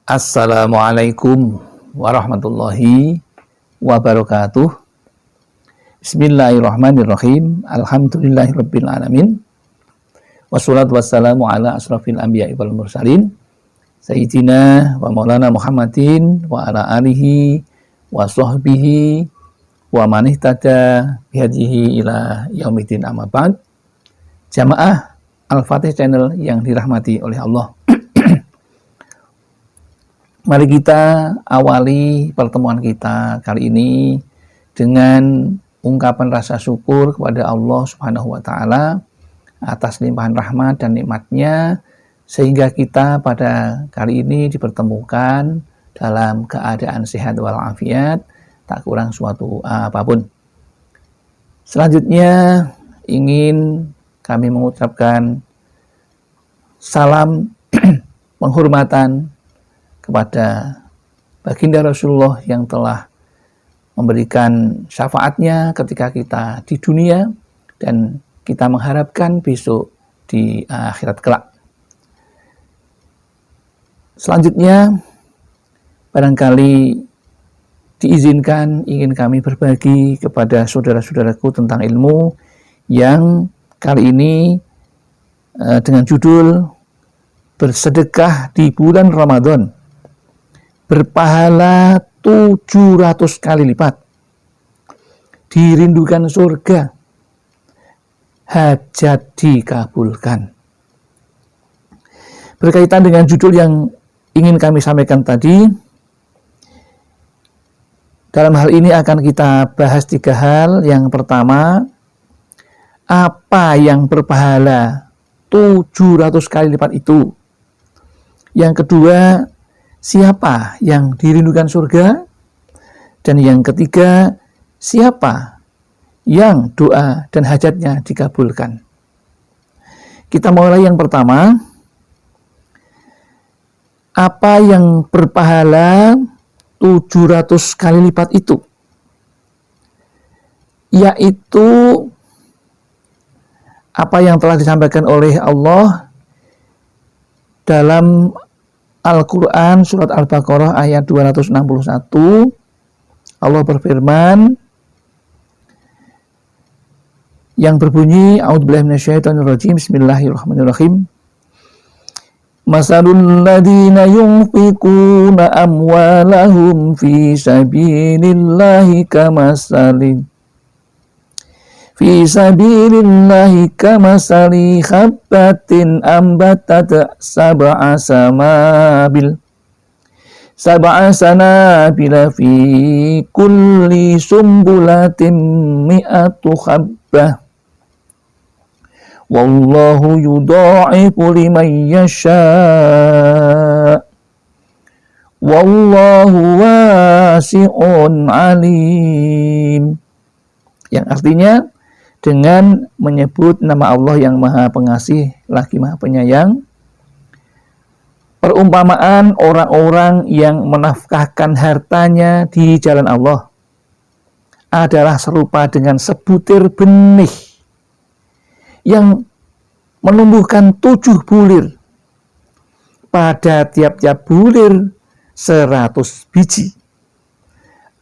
Assalamualaikum warahmatullahi wabarakatuh. Bismillahirrahmanirrahim. Alhamdulillahirabbil alamin. Wassalatu wassalamu ala asrafil anbiya'i wal mursalin sayyidina wa maulana Muhammadin wa ala alihi wa sahbihi wa man ihtada bihadihi ila yaumiddin, amma ba'd. Jamaah Al-Fatih Channel yang dirahmati oleh Allah. Mari kita awali pertemuan kita kali ini dengan ungkapan rasa syukur kepada Allah Subhanahu wa Ta'ala atas limpahan rahmat dan nikmatnya, sehingga kita pada kali ini dipertemukan dalam keadaan sehat walafiat, tak kurang suatu apapun. Selanjutnya ingin kami mengucapkan salam penghormatan kepada baginda Rasulullah yang telah memberikan syafaatnya ketika kita di dunia, dan kita mengharapkan besok di akhirat kelak. Selanjutnya barangkali diizinkan ingin kami berbagi kepada saudara-saudaraku tentang ilmu yang kali ini dengan judul bersedekah di bulan Ramadan berpahala 700 kali lipat, dirindukan surga, hajat dikabulkan. Berkaitan dengan judul yang ingin kami sampaikan tadi, dalam hal ini akan kita bahas 3 hal. Yang pertama, apa yang berpahala 700 kali lipat itu? Yang kedua, siapa yang dirindukan surga? Dan yang ketiga, siapa yang doa dan hajatnya dikabulkan? Kita mulai yang pertama. Apa yang berpahala 700 kali lipat itu? Yaitu apa yang telah disampaikan oleh Allah dalam Al-Quran surat Al-Baqarah ayat 261. Allah berfirman yang berbunyi, a'udzubillahi minasyaitonirrajim, bismillahirrahmanirrahim. Masalul ladzina yunfiquna amwalahum fi sabilillahi kamasali habbatin ambatat sab'a sanabila fi kulli sumbulatin mi'atu habbah wallahu yudha'ifu liman yasha' wallahu wasi'un alim. Yang artinya, dengan menyebut nama Allah yang Maha Pengasih lagi Maha Penyayang, perumpamaan orang-orang yang menafkahkan hartanya di jalan Allah adalah serupa dengan sebutir benih yang menumbuhkan 7 bulir. Pada tiap-tiap bulir 100 biji.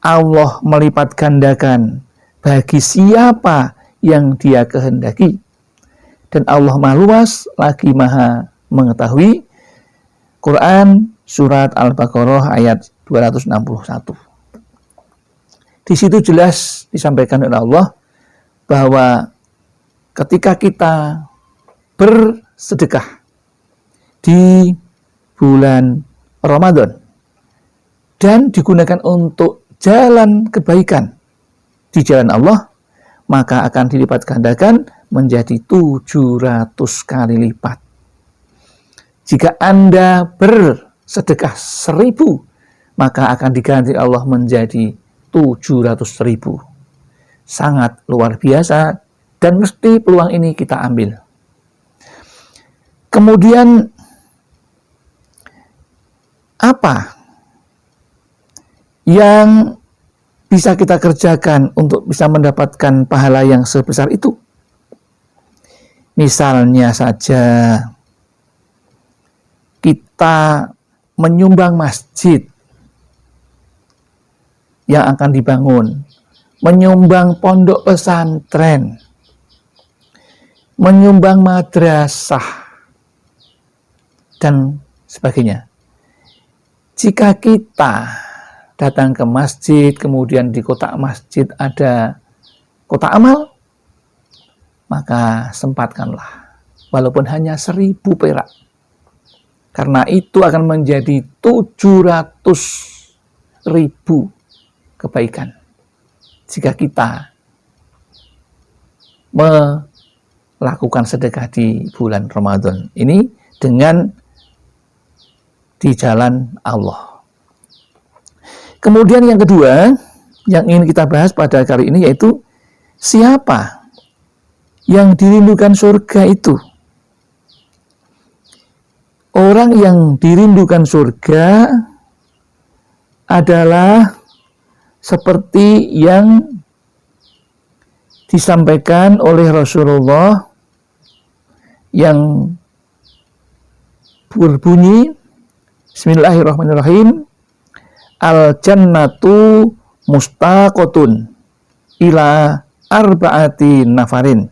Allah melipat gandakan bagi siapa yang Dia kehendaki. Dan Allah Maha Luas lagi Maha mengetahui. Quran surat Al-Baqarah ayat 261. Di situ jelas disampaikan oleh Allah bahwa ketika kita bersedekah di bulan Ramadan dan digunakan untuk jalan kebaikan di jalan Allah, maka akan dilipat gandakan menjadi 700 kali lipat. Jika Anda bersedekah 1000, maka akan diganti Allah menjadi 700.000. Sangat luar biasa, dan mesti peluang ini kita ambil. Kemudian, apa yang bisa kita kerjakan untuk bisa mendapatkan pahala yang sebesar itu? Misalnya saja, kita menyumbang masjid yang akan dibangun, menyumbang pondok pesantren, menyumbang madrasah, dan sebagainya. Jika kita datang ke masjid, kemudian di kotak masjid ada kotak amal, maka sempatkanlah, walaupun hanya 1.000 perak. Karena itu akan menjadi 700.000 kebaikan jika kita melakukan sedekah di bulan Ramadan ini dengan di jalan Allah. Kemudian yang kedua yang ingin kita bahas pada kali ini yaitu siapa yang dirindukan surga itu. Orang yang dirindukan surga adalah seperti yang disampaikan oleh Rasulullah yang berbunyi Bismillahirrahmanirrahim, al-jannatu mustaqotun ila arba'ati nafarin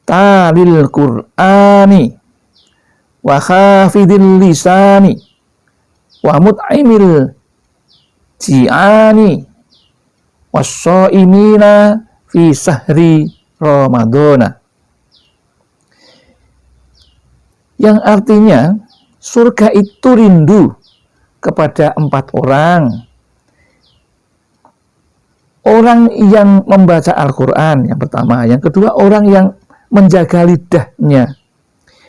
talil qur'ani wa khafidil lisani wa mut'imil ji'ani was-shaimina fi sahri Ramadana. Yang artinya surga itu rindu kepada 4 orang. Orang yang membaca Al-Quran yang pertama, yang kedua orang yang menjaga lidahnya,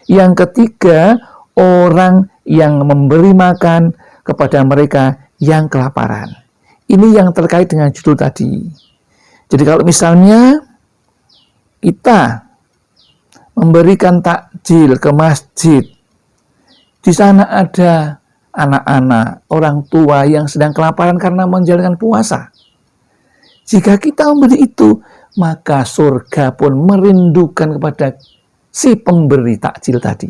yang ketiga orang yang memberi makan kepada mereka yang kelaparan. Ini yang terkait dengan judul tadi. Jadi kalau misalnya kita memberikan takjil ke masjid, di sana ada anak-anak, orang tua yang sedang kelaparan karena menjalankan puasa. Jika kita memberi itu, maka surga pun merindukan kepada si pemberi takjil tadi.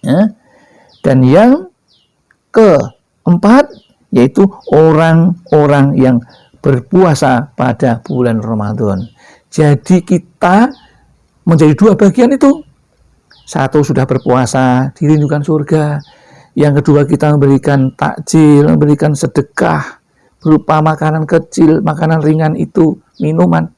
Ya. Dan yang keempat, yaitu orang-orang yang berpuasa pada bulan Ramadan. Jadi kita menjadi 2 bagian itu. Satu sudah berpuasa, dirindukan surga. Yang kedua kita memberikan takjil, memberikan sedekah berupa makanan kecil, makanan ringan itu, minuman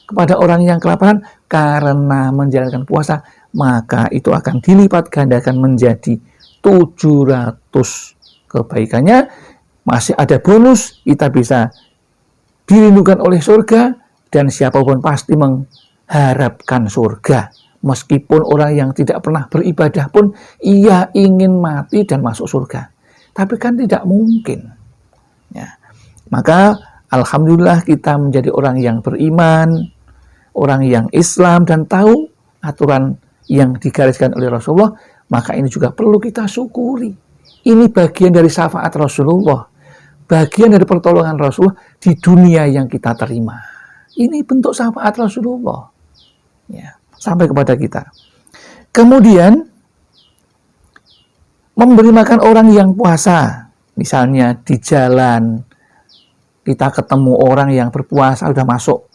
kepada orang yang kelaparan karena menjalankan puasa, maka itu akan dilipat gandakan menjadi 700 kebaikannya. Masih ada bonus, kita bisa dirindukan oleh surga, dan siapapun pasti mengharapkan surga. Meskipun orang yang tidak pernah beribadah pun ia ingin mati dan masuk surga. Tapi kan tidak mungkin. Ya. Maka alhamdulillah kita menjadi orang yang beriman, orang yang Islam dan tahu aturan yang digariskan oleh Rasulullah. Maka ini juga perlu kita syukuri. Ini bagian dari syafaat Rasulullah. Bagian dari pertolongan Rasulullah di dunia yang kita terima. Ini bentuk syafaat Rasulullah. Ya. Sampai kepada kita. Kemudian memberi makan orang yang puasa. Misalnya di jalan kita ketemu orang yang berpuasa, sudah masuk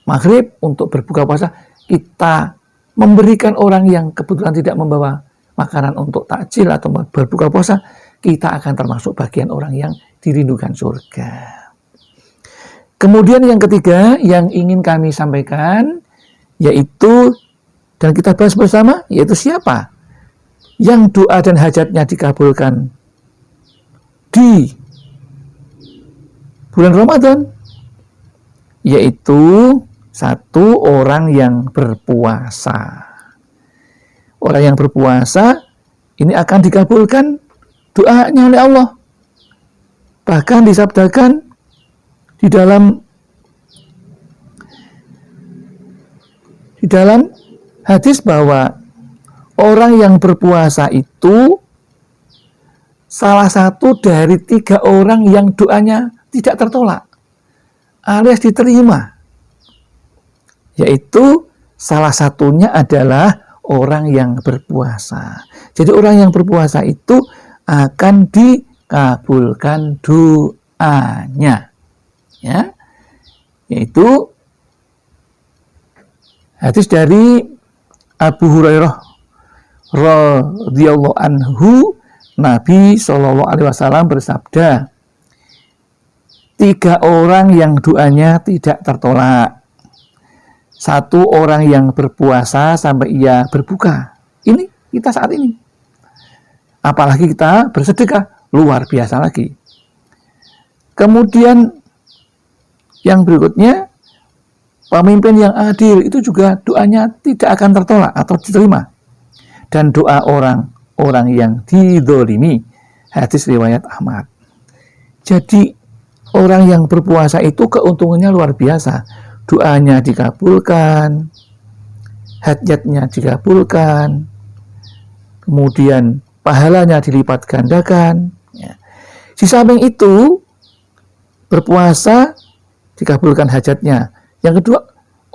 maghrib untuk berbuka puasa, kita memberikan orang yang kebetulan tidak membawa makanan untuk takjil atau berbuka puasa, kita akan termasuk bagian orang yang dirindukan surga. Kemudian yang ketiga yang ingin kami sampaikan, yaitu, dan kita bahas bersama, yaitu siapa yang doa dan hajatnya dikabulkan di bulan Ramadan, yaitu satu orang yang berpuasa. Orang yang berpuasa ini akan dikabulkan doanya oleh Allah. Bahkan disabdakan di dalam hadis bahwa orang yang berpuasa itu salah satu dari 3 orang yang doanya tidak tertolak alias diterima, yaitu salah satunya adalah orang yang berpuasa. Jadi orang yang berpuasa itu akan dikabulkan doanya, ya, yaitu hadis dari Abu Hurairah radhiyallahu anhu, Nabi Shallallahu Alaihi Wasallam bersabda, 3 orang yang doanya tidak tertolak. 1 orang yang berpuasa sampai ia berbuka. Ini kita saat ini. Apalagi kita bersedekah, luar biasa lagi. Kemudian yang berikutnya, pemimpin yang adil itu juga doanya tidak akan tertolak atau diterima. Dan doa orang yang dizalimi, hadis riwayat Ahmad. Jadi orang yang berpuasa itu keuntungannya luar biasa. Doanya dikabulkan, hajatnya dikabulkan, kemudian pahalanya dilipat gandakan. Ya. Di samping itu, berpuasa dikabulkan hajatnya. Yang kedua,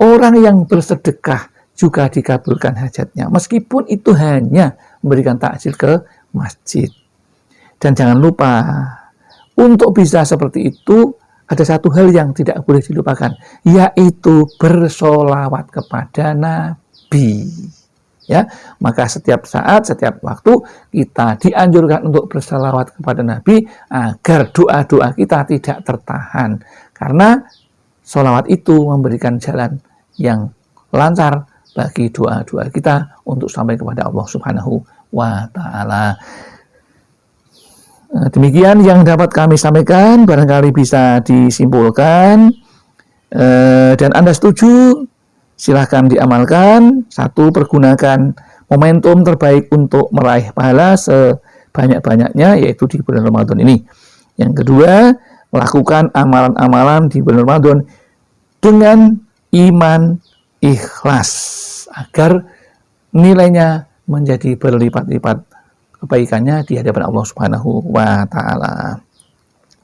orang yang bersedekah juga dikabulkan hajatnya, meskipun itu hanya memberikan takjil ke masjid. Dan jangan lupa, untuk bisa seperti itu, ada satu hal yang tidak boleh dilupakan, yaitu bersolawat kepada Nabi. Ya, maka setiap saat, setiap waktu kita dianjurkan untuk bersolawat kepada Nabi agar doa-doa kita tidak tertahan. Karena solawat itu memberikan jalan yang lancar bagi doa-doa kita untuk sampai kepada Allah Subhanahu wa Ta'ala. Demikian yang dapat kami sampaikan, barangkali bisa disimpulkan. Dan Anda setuju, silahkan diamalkan. 1, pergunakan momentum terbaik untuk meraih pahala sebanyak-banyaknya, yaitu di bulan Ramadan ini. Yang kedua, lakukan amalan-amalan di bulan Ramadan dengan iman ikhlas, agar nilainya menjadi berlipat-lipat kebaikannya di hadapan Allah Subhanahu wa Ta'ala.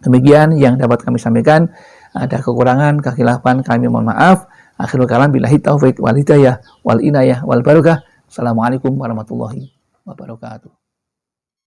Demikian yang dapat kami sampaikan. Ada kekurangan, kekhilafan, kami mohon maaf. Akhirul kalam, billahi taufik wal hidayah wal inayah wal barakah. Assalamualaikum warahmatullahi wabarakatuh.